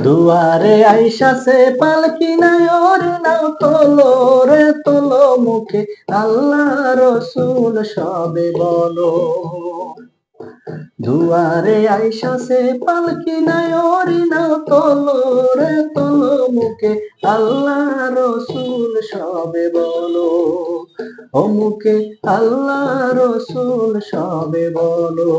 দুয়ারে আইসাছে পালকি নাই ওরে নাও তোলো রে তোলো মুখে আল্লাহ রসুল সবে বলো। দুয়ারে আইসাছে পালকি নাই ওরে নাও তোলো রে তোলো মুখে আল্লাহ রসুল সবে বলো। ও মুখে আল্লাহ রসুল সবে বলো।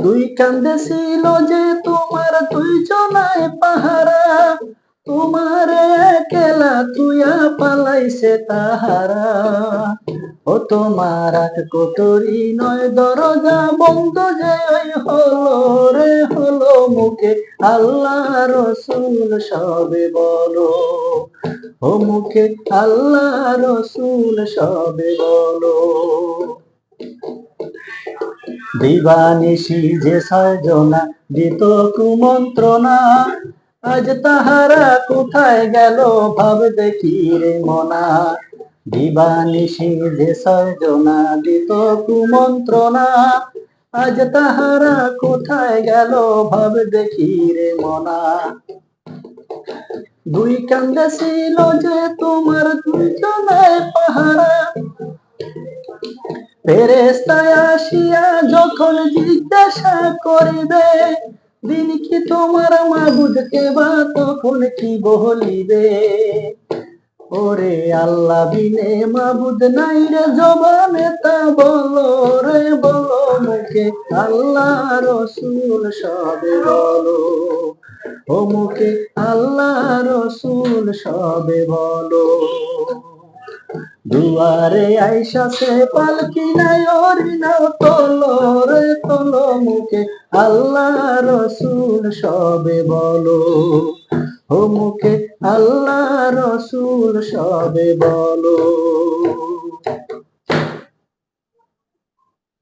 দুই কান্দে ছিল যে তোমার দুইজনায় পাহারা, তোমার একলা তুইয়া পালাইছে তাহারা। ও তোমার আট কোটরি নয় দরজা বন্ধ যে ওই হলো রে হলো মুখে আল্লাহ রসুল সবে বলো। ও মুখে আল্লাহ রসুল সবে বলো। দিবানিশি যে ছয়জনা দিত কুমন্ত্রণা, আজ তাহারা কোথায় গেল ভাব দেখি রে মনা। দিবানিশি যে ছয়জনা দিত কুমন্ত্রণা, আজ তাহারা কোথায় গেল ভাব দেখি রে মনা। দুই কান্দে ছিল যে তোমার দুইজনায় পাহারা, ফেরেশতায় আসিয়া যখন জিজ্ঞাসা করিবে, দিন কি তোমার মাবুদকে বা তখন কি বলিবে। ওরে আল্লাহ বিনে মাবুদ নাই রে জবানে তা বলো রে বলো মুখে আল্লাহ রসুল সবে বলো। ও মুখে আল্লাহ রসুল সবে বলো। দুয়ারে আইসাছে পালকি নাই ওরে নাও তোলো রে তোলো মুখে আল্লাহ রসুল সবে বলো। ও মুখে আল্লাহ রসুল সবে বলো।